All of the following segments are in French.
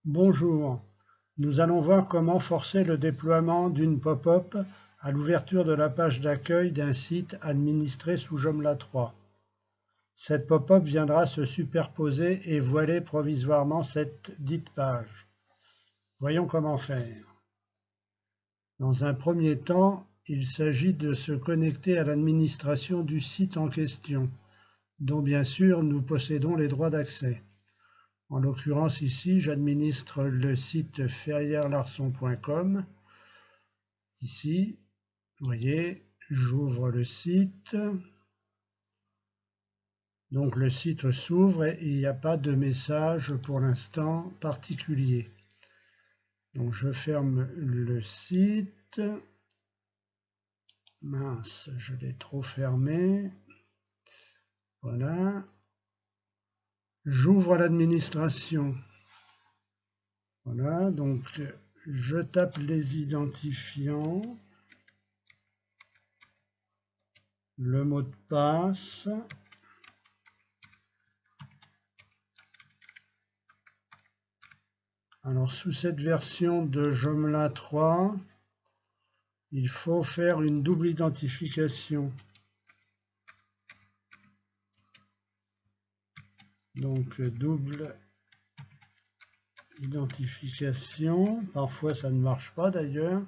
Bonjour, nous allons voir comment forcer le déploiement d'une pop-up à l'ouverture de la page d'accueil d'un site administré sous Joomla 3. Cette pop-up viendra se superposer et voiler provisoirement cette dite page. Voyons comment faire. Dans un premier temps, il s'agit de se connecter à l'administration du site en question, dont bien sûr nous possédons les droits d'accès. En l'occurrence ici, j'administre le site ferrièrelarson.com. Ici, vous voyez, j'ouvre le site. Donc le site s'ouvre et il n'y a pas de message pour l'instant particulier. Donc je ferme le site. Mince, je l'ai trop fermé. Voilà. J'ouvre l'administration. Voilà, donc je tape les identifiants, le mot de passe. Alors sous cette version de Joomla 3, il faut faire une double identification. Donc double identification, parfois ça ne marche pas d'ailleurs,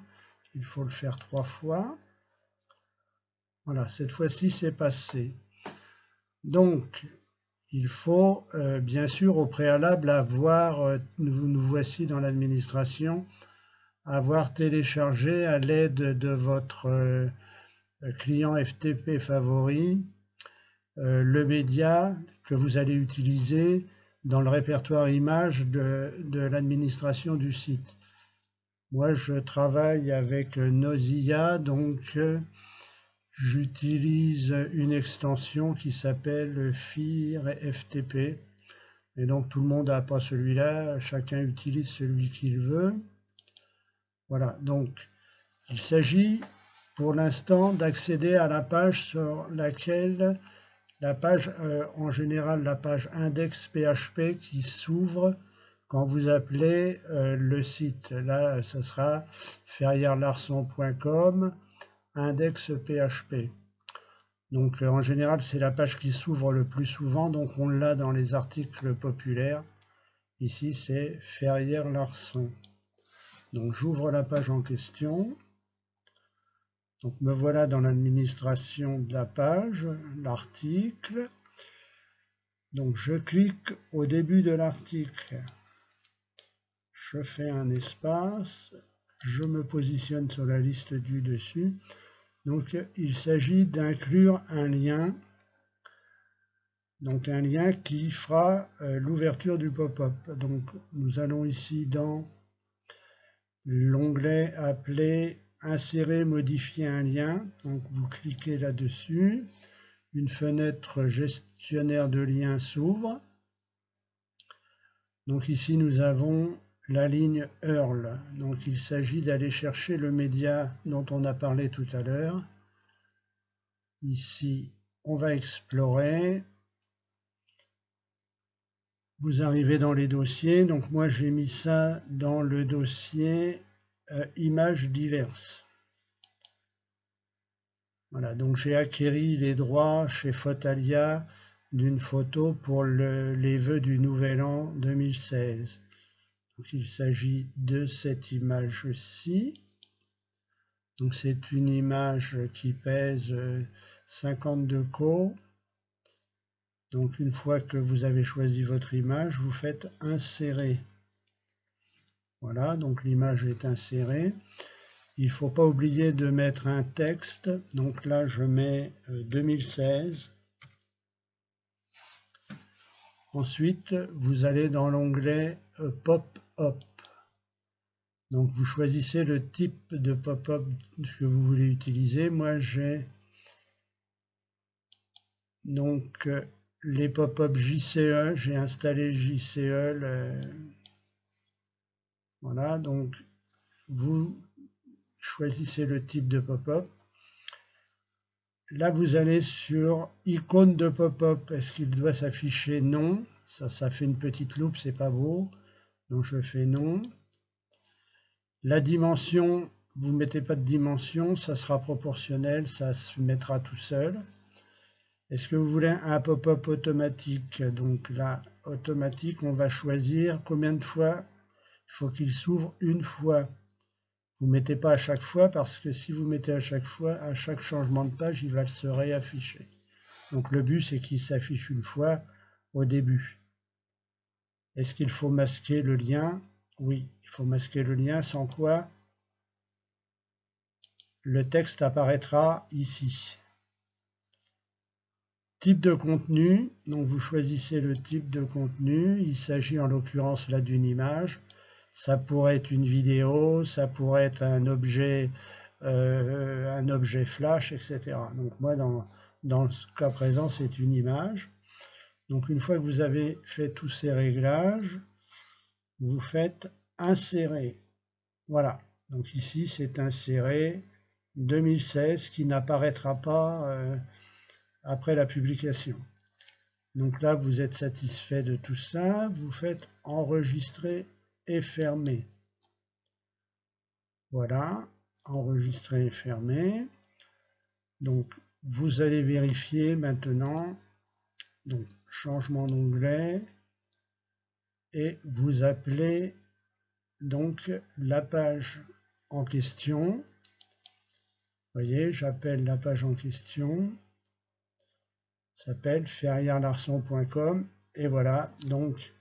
il faut le faire 3 fois. Voilà, cette fois-ci c'est passé. Donc il faut bien sûr au préalable avoir, nous voici dans l'administration, avoir téléchargé à l'aide de votre client FTP favori le média que vous allez utiliser dans le répertoire images de l'administration du site. Moi, je travaille avec Nozilla, donc j'utilise une extension qui s'appelle FIR-FTP. Et donc tout le monde n'a pas celui-là, chacun utilise celui qu'il veut. Voilà, donc il s'agit pour l'instant d'accéder à la page sur laquelle la page, en général la page index.php qui s'ouvre quand vous appelez le site. Là, ce sera ferrièrelarson.com index.php. Donc en général, c'est la page qui s'ouvre le plus souvent, donc on l'a dans les articles populaires. Ici, c'est Ferrière-Larson. Donc j'ouvre la page en question. Donc me voilà dans l'administration de la page, l'article. Donc je clique au début de l'article. Je fais un espace. Je me positionne sur la liste du dessus. Donc il s'agit d'inclure un lien. Donc un lien qui fera l'ouverture du pop-up. Donc nous allons ici dans l'onglet appelé Insérer, modifier un lien. Donc vous cliquez là-dessus. Une fenêtre gestionnaire de liens s'ouvre. Donc ici nous avons la ligne URL. Donc il s'agit d'aller chercher le média dont on a parlé tout à l'heure. Ici on va explorer. Vous arrivez dans les dossiers, donc moi j'ai mis ça dans le dossier images diverses. Voilà, donc j'ai acquéri les droits chez Fotalia d'une photo pour les vœux du Nouvel An 2016. Donc il s'agit de cette image-ci. Donc c'est une image qui pèse 52 co. Donc une fois que vous avez choisi votre image, vous faites insérer. Voilà, donc l'image est insérée. Il ne faut pas oublier de mettre un texte. Donc là, je mets 2016. Ensuite, vous allez dans l'onglet Pop-up. Donc vous choisissez le type de pop-up que vous voulez utiliser. Moi, j'ai donc les pop-up JCE. J'ai installé JCE. Voilà, donc vous choisissez le type de pop-up. Là, vous allez sur icône de pop-up. Est-ce qu'il doit s'afficher? Non. Ça fait une petite loupe, c'est pas beau. Donc je fais non. La dimension, vous ne mettez pas de dimension, ça sera proportionnel, ça se mettra tout seul. Est-ce que vous voulez un pop-up automatique? Donc là, automatique, on va choisir combien de fois il faut qu'il s'ouvre une fois. Vous ne mettez pas à chaque fois parce que si vous mettez à chaque fois, à chaque changement de page, il va se réafficher. Donc le but, c'est qu'il s'affiche une fois au début. Est-ce qu'il faut masquer le lien? Oui, il faut masquer le lien, sans quoi le texte apparaîtra ici. Type de contenu, donc vous choisissez le type de contenu, il s'agit en l'occurrence là d'une image, ça pourrait être une vidéo, ça pourrait être un objet flash, etc. Donc moi dans le cas présent c'est une image. Donc une fois que vous avez fait tous ces réglages, vous faites insérer. Voilà, donc ici c'est inséré 2016 qui n'apparaîtra pas après la publication. Donc là, vous êtes satisfait de tout ça, vous faites enregistrer et fermer. Voilà, enregistrer et fermer. Donc vous allez vérifier maintenant, donc changement d'onglet, et vous appelez donc la page en question. Vous voyez, j'appelle la page en question. S'appelle ferrièrelarson.com et voilà, donc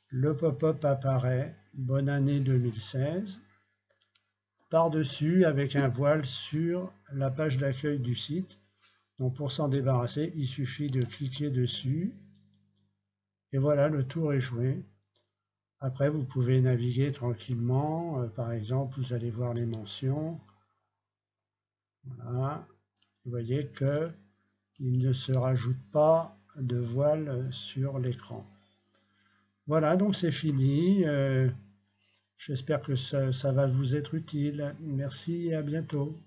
le pop-up apparaît, bonne année 2016, par-dessus avec un voile sur la page d'accueil du site. Donc pour s'en débarrasser, il suffit de cliquer dessus et voilà, le tour est joué. Après, vous pouvez naviguer tranquillement, par exemple, vous allez voir les mentions. Voilà, vous voyez que il ne se rajoute pas de voile sur l'écran. Voilà, donc c'est fini. J'espère que ça va vous être utile. Merci et à bientôt.